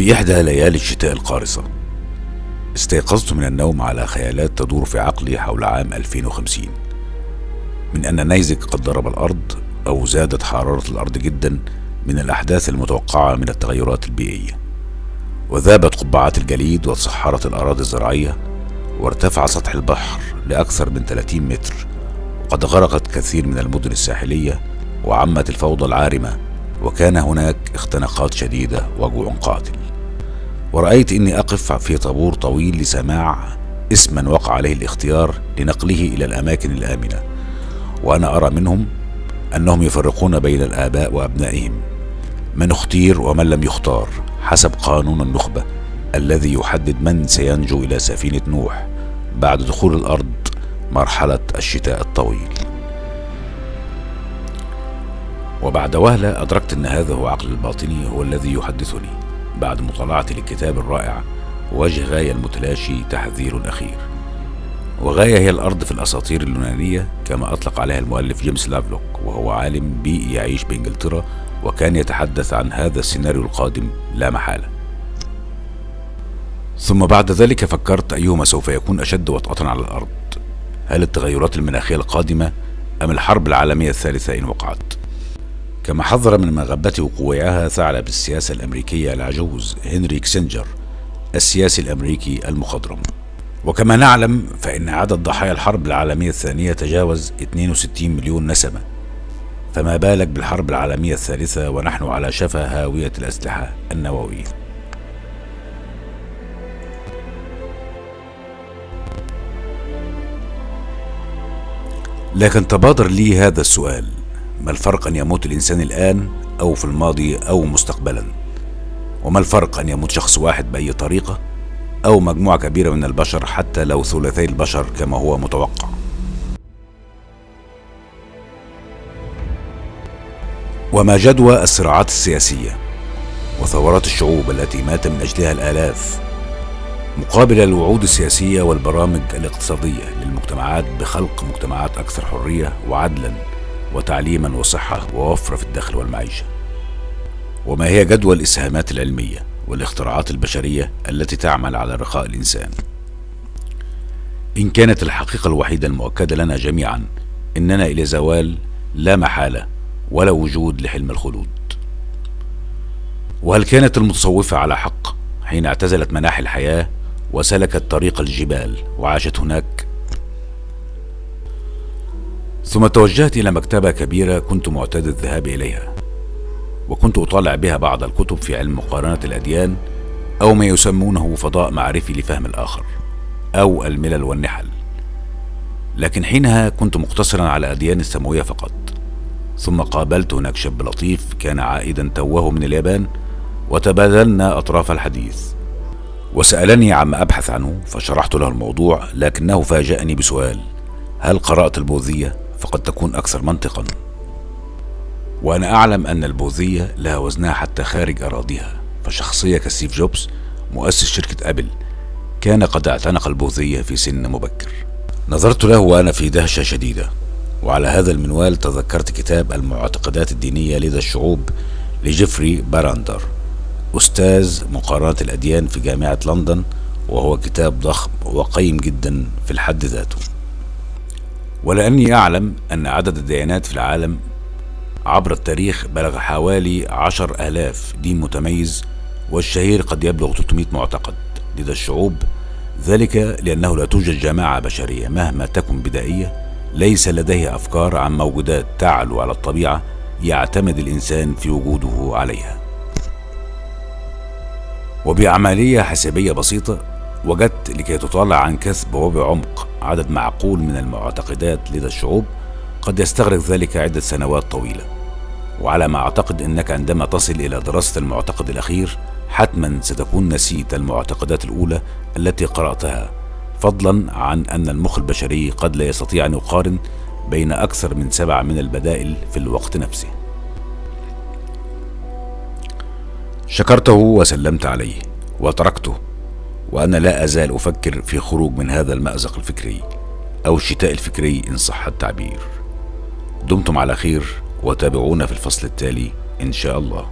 في إحدى ليالي الشتاء القارصة استيقظت من النوم على خيالات تدور في عقلي حول عام 2050، من أن نيزك قد ضرب الأرض أو زادت حرارة الأرض جدا من الأحداث المتوقعة من التغيرات البيئية، وذابت قبعات الجليد وتصحرت الأراضي الزراعية، وارتفع سطح البحر لأكثر من 30 متر، وقد غرقت كثير من المدن الساحلية، وعمت الفوضى العارمة، وكان هناك اختناقات شديدة وجوع قاتل. ورأيت إني أقف في طابور طويل لسماع اسما وقع عليه الاختيار لنقله إلى الأماكن الآمنة، وأنا أرى منهم أنهم يفرقون بين الآباء وأبنائهم، من اختير ومن لم يختار، حسب قانون النخبة الذي يحدد من سينجو إلى سفينة نوح بعد دخول الأرض مرحلة الشتاء الطويل. وبعد وهلة أدركت أن هذا هو عقل الباطني هو الذي يحدثني بعد مطالعتي للكتاب الرائع وجه غاية المتلاشي تحذير أخير. وغاية هي الأرض في الأساطير اليونانية كما أطلق عليها المؤلف جيمس لافلوك، وهو عالم بيئي يعيش بإنجلترا، وكان يتحدث عن هذا السيناريو القادم لا محالة. ثم بعد ذلك فكرت أيهما سوف يكون أشد وطأة على الأرض، هل التغيرات المناخية القادمة أم الحرب العالمية الثالثة إن وقعت؟ كما حذر من مغبة وقوعها ثعلب السياسة الأمريكية العجوز هنري كيسنجر السياسي الأمريكي المخضرم. وكما نعلم فإن عدد ضحايا الحرب العالمية الثانية تجاوز 62 مليون نسمة، فما بالك بالحرب العالمية الثالثة ونحن على شفا هاوية الأسلحة النووية. لكن تبادر لي هذا السؤال: ما الفرق أن يموت الإنسان الآن أو في الماضي أو مستقبلا؟ وما الفرق أن يموت شخص واحد بأي طريقة أو مجموعة كبيرة من البشر حتى لو ثلثي البشر كما هو متوقع؟ وما جدوى الصراعات السياسية وثورات الشعوب التي مات من أجلها الآلاف مقابل الوعود السياسية والبرامج الاقتصادية للمجتمعات بخلق مجتمعات أكثر حرية وعدلا وتعليما وصحة ووفرة في الدخل والمعيشة؟ وما هي جدوى الإسهامات العلمية والاختراعات البشرية التي تعمل على رخاء الإنسان؟ إن كانت الحقيقة الوحيدة المؤكدة لنا جميعا إننا إلى زوال لا محالة ولا وجود لحلم الخلود. وهل كانت المتصوفة على حق حين اعتزلت مناحي الحياة وسلكت طريق الجبال وعاشت هناك؟ ثم توجهت إلى مكتبة كبيرة كنت معتاد الذهاب إليها، وكنت أطالع بها بعض الكتب في علم مقارنة الأديان، أو ما يسمونه فضاء معرفي لفهم الآخر، أو الملل والنحل. لكن حينها كنت مقتصرا على أديان السماوية فقط. ثم قابلت هناك شاب لطيف كان عائدا توه من اليابان، وتبادلنا أطراف الحديث، وسألني عما أبحث عنه فشرحت له الموضوع، لكنه فاجأني بسؤال: هل قرأت البوذية؟ فقد تكون أكثر منطقا. وأنا أعلم أن البوذية لها وزنها حتى خارج أراضيها، فشخصية كستيف جوبز مؤسس شركة أبل كان قد اعتنق البوذية في سن مبكر. نظرت له وأنا في دهشة شديدة، وعلى هذا المنوال تذكرت كتاب المعتقدات الدينية لدى الشعوب لجيفري باراندر، أستاذ مقارنة الأديان في جامعة لندن، وهو كتاب ضخم وقيم جدا في الحد ذاته. ولأني أعلم أن عدد الديانات في العالم عبر التاريخ بلغ حوالي 10,000 دين متميز، والشهير قد يبلغ 300 معتقد لدى الشعوب، ذلك لأنه لا توجد جماعة بشرية مهما تكن بدائية ليس لديها أفكار عن موجودات تعلو على الطبيعة يعتمد الإنسان في وجوده عليها. وبعملية حسابية بسيطة وجدت لكي تطلع عن كسب وبعمق عدد معقول من المعتقدات لدى الشعوب قد يستغرق ذلك عدة سنوات طويلة. وعلى ما أعتقد أنك عندما تصل إلى دراسة المعتقد الأخير حتما ستكون نسيت المعتقدات الأولى التي قرأتها، فضلا عن أن المخ البشري قد لا يستطيع أن يقارن بين أكثر من 7 من البدائل في الوقت نفسه. شكرته وسلمت عليه وتركته، وأنا لا أزال أفكر في خروج من هذا المأزق الفكري أو الشتاء الفكري إن صح التعبير. دمتم على خير، وتابعونا في الفصل التالي إن شاء الله.